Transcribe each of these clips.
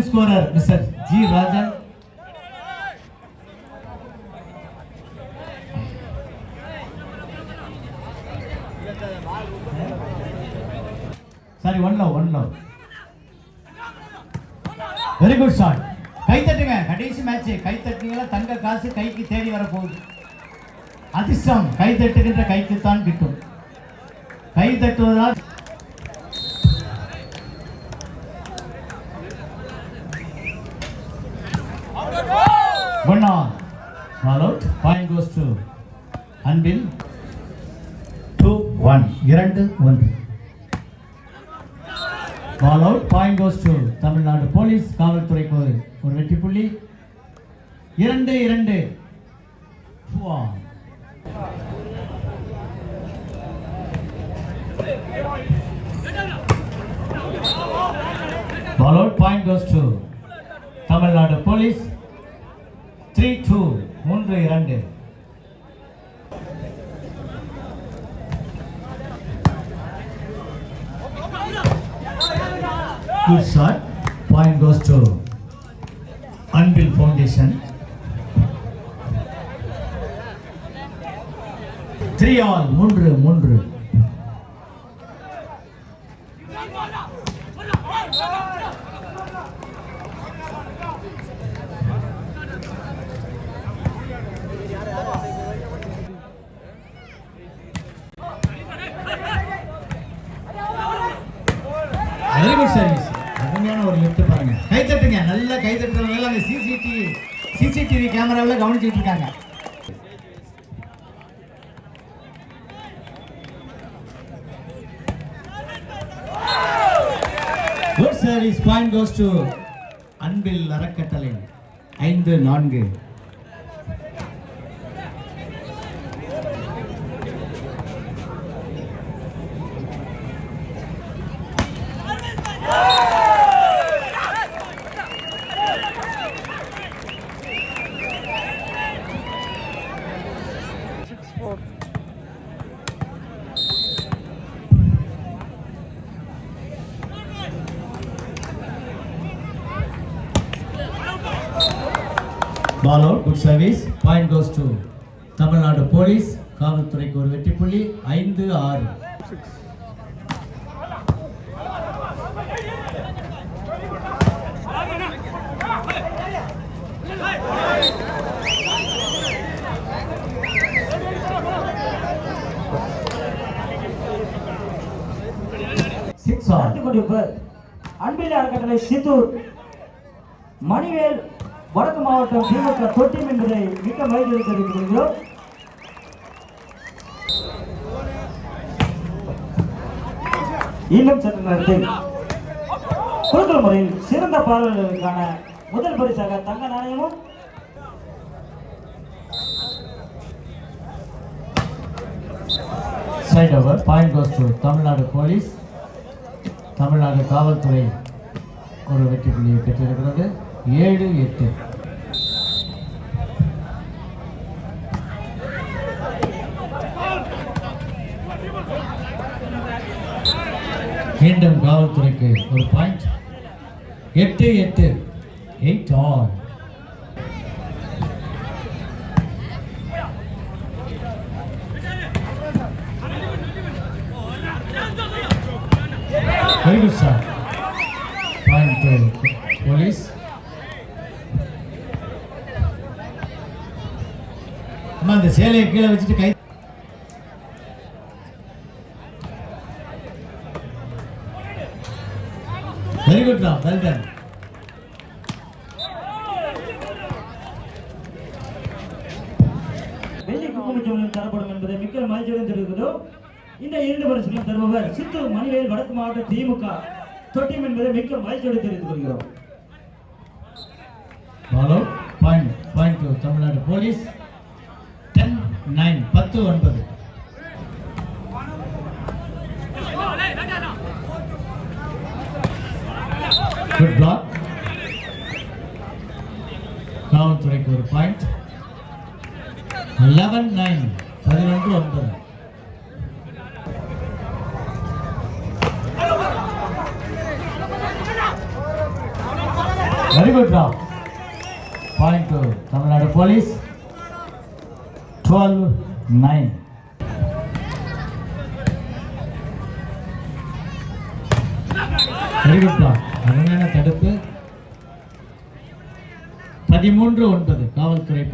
Scorer Mr. G. Rajan. Sorry, one love. Very good shot. கை தட்டுங்க. கடைசி match கை தட்டினீங்களா தங்க காசு கைக்கு தேடி வர போகுது. அதிர்ஷ்டம் கை தட்டுகின்ற கைக்கு தான் கிட்டும். கை தட்டுவதால் one on. All out. Point goes to Anbil. 2-1. 2-1. Ball out. Point goes to Tamil Nadu Police. காவல்துறைக்கு ஒரு வெற்றி புள்ளி. 2-2. 2-1. Ball out. Point goes to Tamil Nadu Police. 3-2. 3-2. Good shot. Point goes to Anbil Foundation. 3-all. 3-3. Very good service. அருமையான ஒரு lift பாருங்க. கை தட்டுங்க. நல்ல கை தட்டுறவங்க அந்த சிசிடிவி கேமரால கவனிச்சிட்டு இருக்காங்க. Good service. Point goes to Anbil அறக்கட்டளை. 5-4. Ball out. Good service. Point goes to Tamil Nadu Police. காவல்துறைக்கு ஒரு வெற்றி புள்ளி. 5-6. அன்பில் அறக்கட்டளை சித்தூர் மணிவேல் வடக்கு மாவட்டம் திமுக தொட்டியம் என்பதை மிக்க மகிழ்ச்சி தெரிவித்துக் இன்னும் சற்று நேரத்தில் குழுக்கள் முறையில் சிறந்த பாடல்களுக்கான முதல் பரிசாக தங்க நாணயமும் side over. Point goes to Tamil Nadu Police. Tamil Nadu காவல்துறை ஒரு வெற்றி புள்ளியை பெற்றிருக்கிறது. 7-8. மீண்டும் காவல்துறைக்கு ஒரு point. 8-8. 8-all. Very good shot. Point to Police. அம்மா அந்த சேலையை கீழே வச்சுட்டு கை வெரி குட் ரா வெல் டன். வெள்ளி குங்குமச்சோளம் தரப்படும் என்பதை மிக்க மகிழ்ச்சியுடன் தெரிவிக்கிறோம். இந்த 2 பரிசுகளும் தருபவர் சித்தூர் மணிவேல் வடக்கு மாவட்ட திமுக தொட்டியம் என்பதை மிக்க மகிழ்ச்சியோடு தெரிவித்துக் கொள்கிறோம். Point to Tamil Nadu police. 10-9. 10-9. Good block. காவல்துறைக்கு ஒரு point. 11-9. 11-9. Very good drop. Point to Tamil Nadu police. 12-9. Very good drop. அருமையான தடுப்பு. 13-9 காவல்துறை.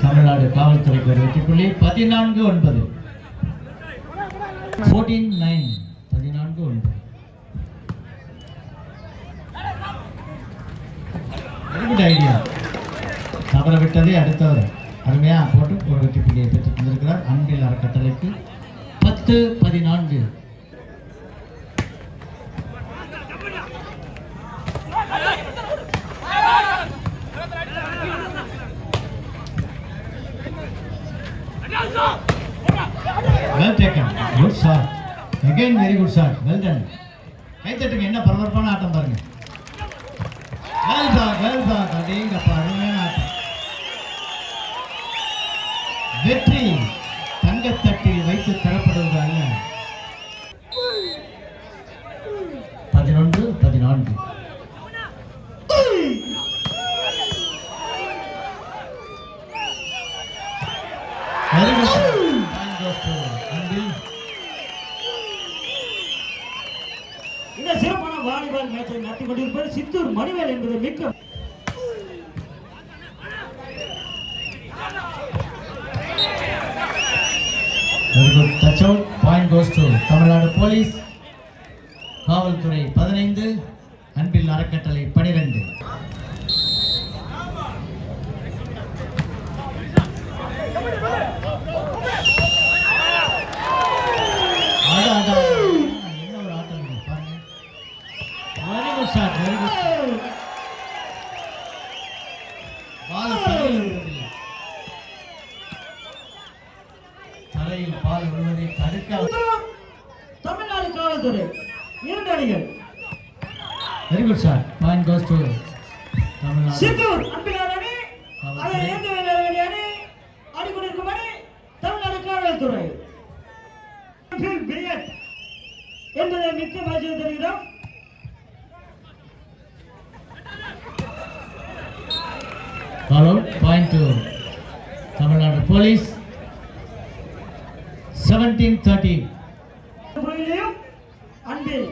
தமிழ்நாடு காவல்துறைக்கு ஒரு வெற்றி புள்ளி. 14-9. 14-9. 14-9. Very good idea. தவற விட்டதே அடுத்தவர் அருமையா போட்டு ஒரு வெற்றி புள்ளியை பெற்று தந்திருக்கிறார். அன்பில் அறக்கட்டளைக்கு 10-14. Well taken. Good shot. Again very good shot. Well done. கை தட்டுங்க. என்ன பரபரப்பான ஆட்டம் பாருங்க. Well done. அடேங்கப்பா, அருமையான ஆட்டம். வெற்றி தங்கத்தட்டில் வைத்து தரப்படுவது அல்ல. 11-14. Very good. இந்த சிறப்பான வாலிபால் மேட்சை நடத்தி கொண்டிருப்பது சித்தூர் மணிவேல் என்பது மிக்க Very good touch out. Point goes to Tamil Nadu police. காவல்துறை 15, அன்பில் அறக்கட்டளை 12. என்ன ஒரு ஆட்டம் பாருங்க. Very good shot. Very good. Ball விழுவதில்லை. தரையில் பால் விழுவதை தடுக்க தமிழ்நாடு காவல்துறை 2 அணிகள். Very good shot. Point goes to Tamil Nadu. Chittoor அன்பிலார் அணி, அதை ஏந்து வேண்டிய அணி, ஆடிக்கொண்டிருக்கும் அணி தமிழ்நாடு காவல்துறை. என்பதை மிக்க மகிழ்ச்சி தருகிறோம். Point to Tamil Nadu police. 17-13. Anbil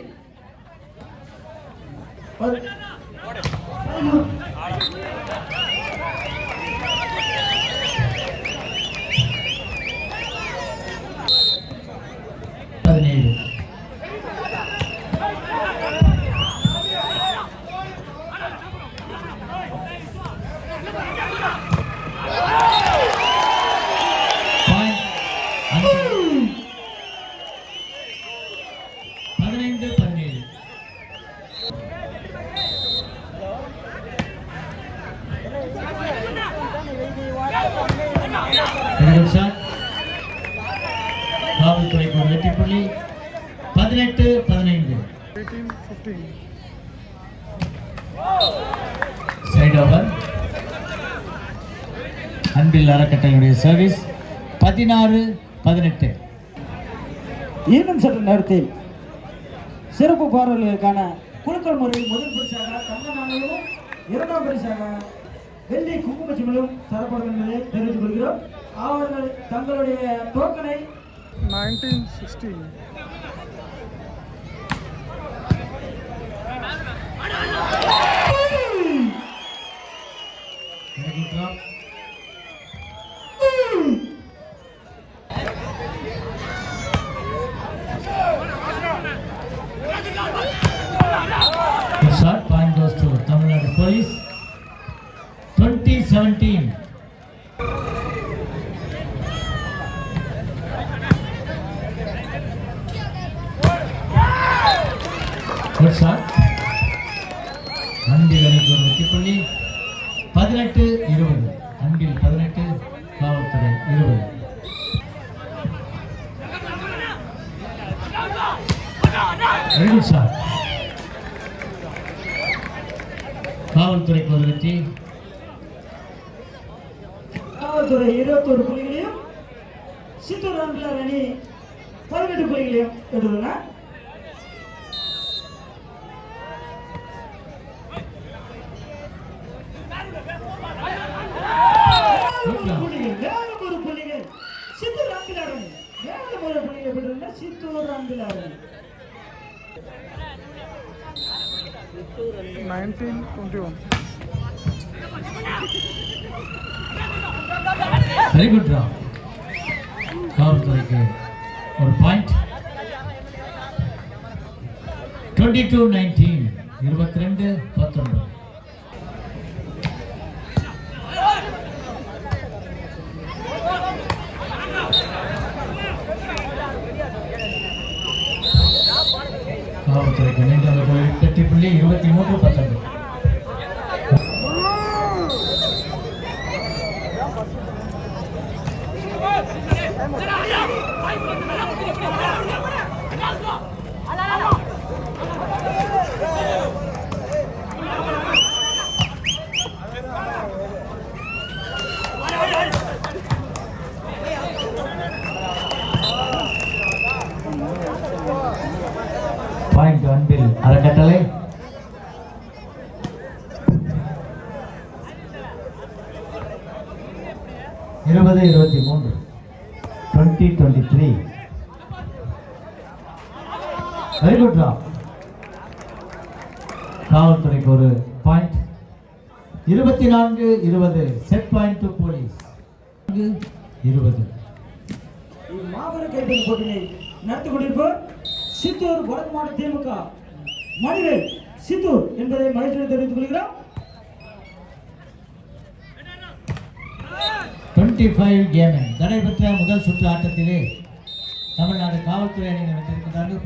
காவல்துறைக்கு ஒரு வெற்றி புள்ளி. 18-15. Side over. அன்பில் அறக்கட்டளையுடைய சர்வீஸ். 16-18. இன்னும் சற்று நேரத்தில் சிறப்பு பார்வைகளுக்கான குலுக்கல் முறையில் முதல் பரிசாக தங்க நாணயமும், 2ஆம் பரிசாக வெள்ளி குங்குமச்சிமலும் தரப்படும் என்பதை தெரிவித்துக் கொள்கிறோம். அவர்கள் தங்களுடைய டோக்கனை 1916. Shot. Point goes to Tamil Police. 2017. Good shot. அன்பில் அணிக்கு ஒரு வெற்றி புள்ளி. 18-20. அன்பில் 18, காவல்துறை 20. Very good shot. காவல்துறை காவல்துறைக்கு ஒரு வெற்றி. காவல்துறை 21 புள்ளிகளையும் சித்தூர் ராம்கிலார் அணி 18 புள்ளிகளையும் பெற்றுள்ளன. மேலும் ஒரு புள்ளிகள் சித்தூர் ராம்கிலார் அணி. மேலும் ஒரு புள்ளிகளை பெற்றுள்ள சித்தூர் ராம்கிலார் அணி. 19-21. Very good draw. காவல்துறைக்கு ஒரு பாயிண்ட். 22-19. 22-19. காவல்துறைக்கு மீண்டும் வெற்றி புள்ளி. 23-19. பாயிண்ட் அன்பில் அறக்கட்டளை. இருபது 23. 20-23. Very good draw. காவல்துறைக்கு ஒரு point. 24-20. Set point to police. 20. மாபெரும் கைப்பந்து போட்டியை நடத்தி கொண்டிருப்போர் சித்தூர் வடக்கு மாவட்ட திமுக மணிவேல் சித்தூர் என்பதை மகிழ்ச்சியுடன் தெரிவித்துக் கொள்கிறோம். 25 கேமிங் நடைபெற்ற முதல் சுற்று ஆட்டத்திலே தமிழ்நாடு காவல்துறை அணியினர் வென்றிருக்கிறார்கள்.